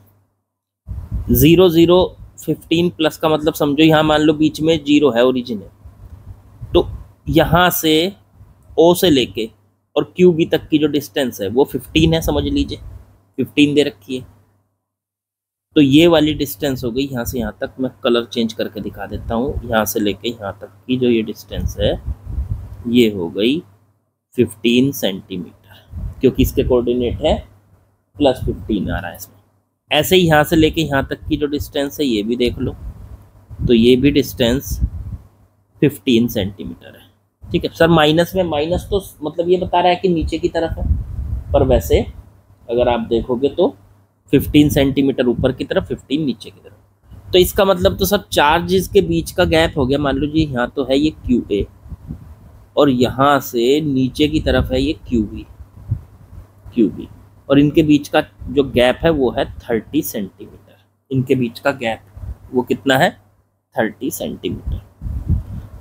0 0 15 प्लस का मतलब समझो यहाँ मान लो बीच में 0 है, ओरिजिन है, तो यहाँ से O से लेके और QB तक की जो डिस्टेंस है वो 15 है, समझ लीजिए 15 दे रखी है। तो ये वाली डिस्टेंस हो गई यहाँ से यहाँ तक, मैं कलर चेंज करके दिखा देता हूँ, यहाँ से लेके यहाँ तक की जो ये डिस्टेंस है ये हो गई 15 सेंटीमीटर, क्योंकि इसके कोऑर्डिनेट है +15 आ रहा है इसमें। ऐसे ही यहाँ से लेके यहाँ तक की जो डिस्टेंस है ये भी देख लो, तो ये भी डिस्टेंस 15 सेंटीमीटर है। ठीक है सर, माइनस में, माइनस तो मतलब ये बता रहा है कि नीचे की तरफ है, पर वैसे अगर आप देखोगे तो 15 सेंटीमीटर ऊपर की तरफ, 15 नीचे की तरफ। तो इसका मतलब तो सर चार्जेस के बीच का गैप हो गया, मान लो जी यहाँ तो है ये QA और यहाँ से नीचे की तरफ है ये QB और इनके बीच का जो गैप है वो है 30 सेंटीमीटर। इनके बीच का गैप वो कितना है, 30 सेंटीमीटर।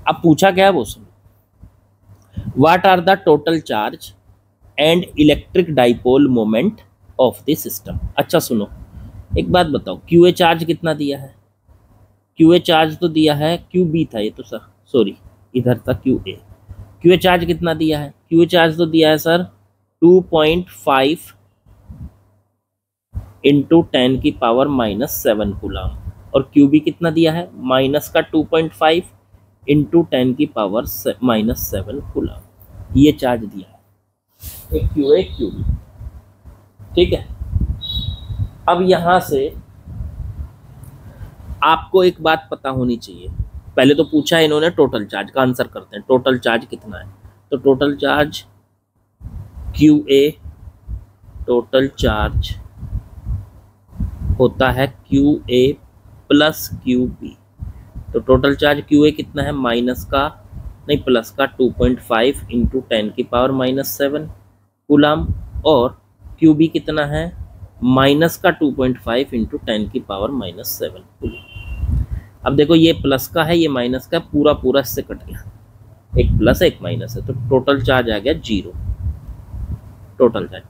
अब पूछा क्या है वो सुनो, what are the total charge and electric dipole moment of the system. अच्छा सुनो, एक बात बताओ, QA चार्ज कितना दिया है, QA चार्ज तो दिया है, QB था ये तो सर, सॉरी इधर था QA चार्ज कितना दिया है, QA चार्ज तो दिया है सर 2.5 इंटू 10 की पावर -7 कूलम, और QB कितना दिया है, माइनस का 2.5 इंटू 10 की पावर -7 कूलम, ये चार्ज दिया है, एक QA एक QB। ठीक है, अब यहां से आपको एक बात पता होनी चाहिए, पहले तो पूछा है इन्होंने टोटल चार्ज का, आंसर करते हैं टोटल चार्ज कितना है। तो total charge QA, total charge होता है QA प्लस QB। तो टोटल चार्ज QA कितना है, माइनस का नहीं प्लस का 2.5 इंटू 10 की पावर -7 कूलम, और QB कितना है, माइनस का 2.5 इंटू 10 की पावर -7 कूलम। अब देखो ये प्लस का है, ये माइनस का, पूरा पूरा इससे कट गया, एक प्लस एक माइनस है, तो टोटल चार्ज आ गया 0। टोटल चार्ज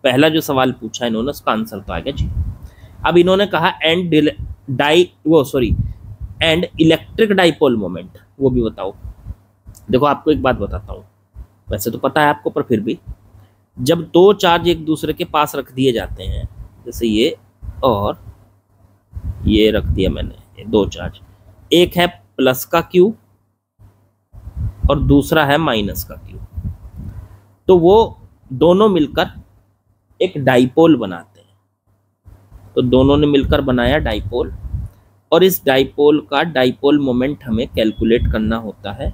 पहला जो सवाल पूछा इन्होंने उसका आंसर तो आ गया 0। अब इन्होंने कहा एंड इलेक्ट्रिक डाइपोल मोमेंट, वो भी बताओ। देखो आपको एक बात बताता हूँ, वैसे तो पता है आपको, पर फिर भी जब दो चार्ज एक दूसरे के पास रख दिए जाते हैं, जैसे ये और ये रख दिया मैंने, ये दो चार्ज, एक है प्लस का Q और दूसरा है माइनस का क्यू, तो वो दोनों मिलकर एक डाइपोल बनाते हैं। तो दोनों ने मिलकर बनाया डाइपोल, और इस डाइपोल का डाइपोल मोमेंट हमें कैलकुलेट करना होता है।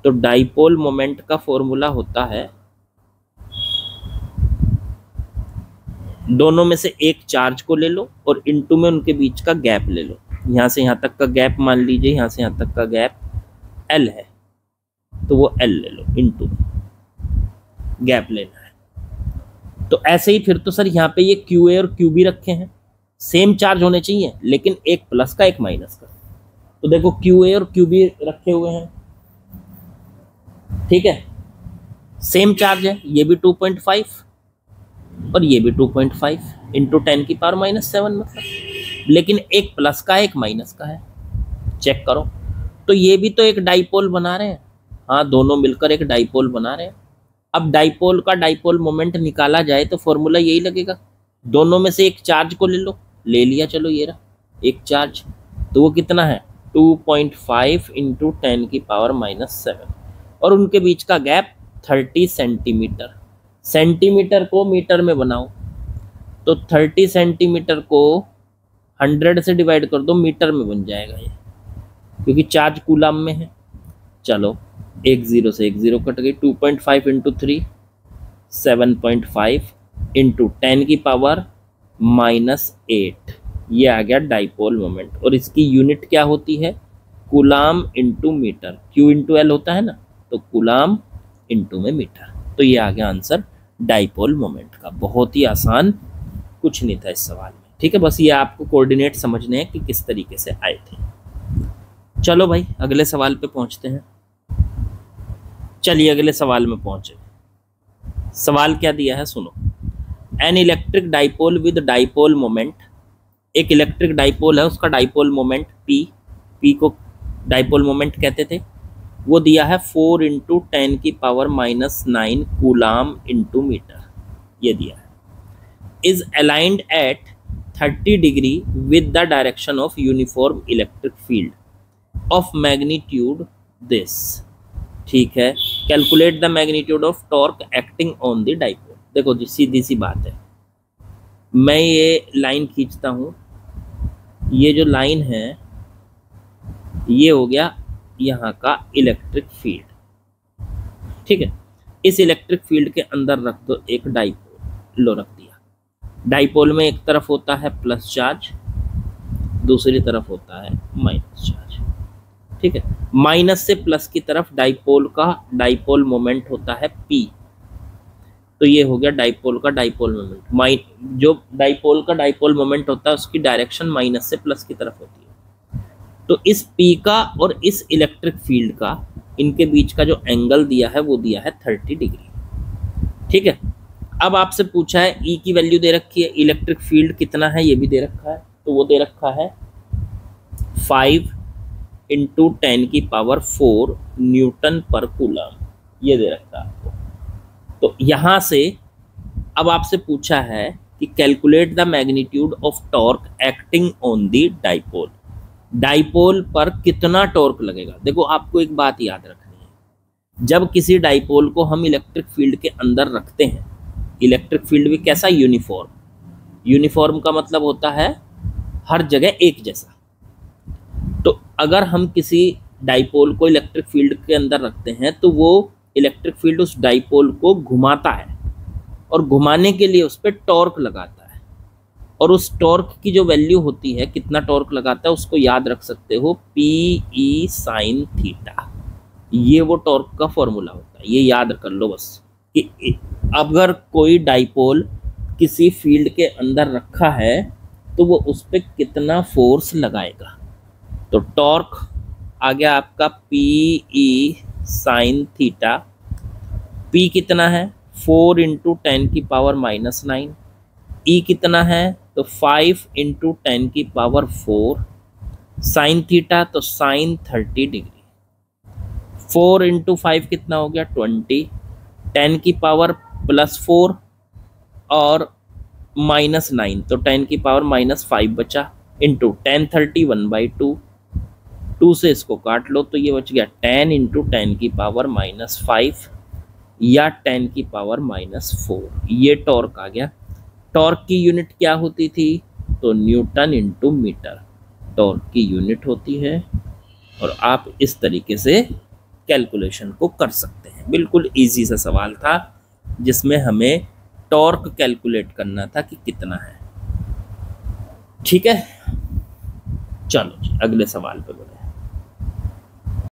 तो डाइपोल मोमेंट का फॉर्मूला होता है, दोनों में से एक चार्ज को ले लो और इनटू में उनके बीच का गैप ले लो। यहां से यहां तक का गैप मान लीजिए, यहां से यहां तक का गैप L है, तो वो L ले लो, इनटू गैप लेना है। तो ऐसे ही फिर तो सर यहाँ पे ये QA और QB रखे हैं, सेम चार्ज होने चाहिए, लेकिन एक प्लस का एक माइनस का। तो देखो QA और QB रखे हुए हैं, ठीक है, सेम चार्ज है, ये भी 2.5 और ये भी 2.5 इंटू 10⁻⁻7 मतलब, लेकिन एक प्लस का एक माइनस का है। चेक करो, तो ये भी तो एक डाइपोल बना रहे हैं। हाँ, दोनों मिलकर एक डाइपोल बना रहे हैं। अब डाइपोल का डाइपोल मोमेंट निकाला जाए तो फॉर्मूला यही लगेगा, दोनों में से एक चार्ज को ले लो, ले लिया, चलो ये रहा एक चार्ज, तो वो कितना है 2.5 इंटू 10⁻⁻7, और उनके बीच का गैप 30 सेंटीमीटर। सेंटीमीटर को मीटर में बनाओ, तो 30 सेंटीमीटर को 100 से डिवाइड कर दो, मीटर में बन जाएगा ये, क्योंकि चार्ज कूलम में है। चलो एक जीरो से एक जीरो कट गई, 2.5 इंटू 3 7.5 इंटू 10⁻⁻8, ये आ गया डाइपोल मोमेंट। और इसकी यूनिट क्या होती है, coulomb into metre, Q into L होता है ना, तो कूलाम इंटू में मीटर। तो ये आ गया आंसर डाइपोल मोमेंट का। बहुत ही आसान, कुछ नहीं था इस सवाल में, ठीक है, बस ये आपको कोऑर्डिनेट समझने हैं कि किस तरीके से आए थे। चलो भाई अगले सवाल पे पहुंचते हैं। चलिए अगले सवाल में पहुंचे। सवाल क्या दिया है सुनो, an electric dipole with dipole moment, एक इलेक्ट्रिक डाइपोल है, उसका डाइपोल मोमेंट P को डाइपोल मोमेंट कहते थे, वो दिया है 4 इंटू 10⁻⁻9 कूलाम इंटू मीटर, ये दिया है। Is aligned at 30 degree with the direction of uniform electric field of magnitude this, ठीक है, calculate the magnitude of torque acting on the dipole. देखो जी सीधी सी बात है, मैं ये लाइन खींचता हूँ, ये जो लाइन है ये हो गया यहाँ का इलेक्ट्रिक फील्ड, ठीक है, इस इलेक्ट्रिक फील्ड के अंदर रख दो एक डाइपोल, लो रख दिया। डाइपोल में एक तरफ होता है प्लस चार्ज, दूसरी तरफ होता है माइनस चार्ज, ठीक है, माइनस से प्लस की तरफ डाइपोल का डाइपोल मोमेंट होता है P, तो ये हो गया डाइपोल का डाइपोल मोमेंट। जो डाइपोल का डाइपोल मोमेंट होता है उसकी डायरेक्शन माइनस से प्लस की तरफ होती है। तो इस P का और इस इलेक्ट्रिक फील्ड का, इनके बीच का जो एंगल दिया है वो दिया है 30 डिग्री, ठीक है। अब आपसे पूछा है E की वैल्यू दे रखी है, इलेक्ट्रिक फील्ड कितना है ये भी दे रखा है, तो वो दे रखा है 5 इंटू 10⁴ न्यूटन पर कूलम, ये दे रखा है आपको। तो यहाँ से अब आपसे पूछा है कि calculate the magnitude of torque acting on the dipole, dipole पर कितना टॉर्क लगेगा। देखो आपको एक बात याद रखनी है, जब किसी डाइपोल को हम इलेक्ट्रिक फील्ड के अंदर रखते हैं, इलेक्ट्रिक फील्ड भी कैसा, यूनिफॉर्म, यूनिफॉर्म का मतलब होता है हर जगह एक जैसा। तो अगर हम किसी डाइपोल को इलेक्ट्रिक फील्ड के अंदर रखते हैं तो वो इलेक्ट्रिक फील्ड उस डाइपोल को घुमाता है और घुमाने के लिए उस पर टॉर्क लगाता है, और उस टॉर्क की जो वैल्यू होती है, कितना टॉर्क लगाता है, उसको याद रख सकते हो PE sin थीटा, ये वो टॉर्क का फॉर्मूला होता है। ये याद कर लो बस कि अगर कोई डाइपोल किसी फील्ड के अंदर रखा है तो वो उस पर कितना फोर्स लगाएगा। तो टॉर्क आ गया आपका PE sin थीटा, P कितना है 4 इंटू 10⁻⁻9, E कितना है तो 5 इंटू 10⁻⁴, साइन थीटा तो साइन 30 डिग्री, 4 इंटू 5 कितना हो गया 20, 10⁻+4 और -9 तो 10⁻⁻5 बचा, इंटू 10 30 1/2, 2 से इसको काट लो तो ये बच गया 10 इंटू 10⁻⁻5 या 10⁻⁻4। ये टॉर्क आ गया। टॉर्क की यूनिट क्या होती थी? तो न्यूटन इंटू मीटर टॉर्क की यूनिट होती है। और आप इस तरीके से कैलकुलेशन को कर सकते हैं। बिल्कुल इजी सा सवाल था जिसमें हमें टॉर्क कैलकुलेट करना था कि कितना है। ठीक है, चलो जी अगले सवाल पे बढ़े।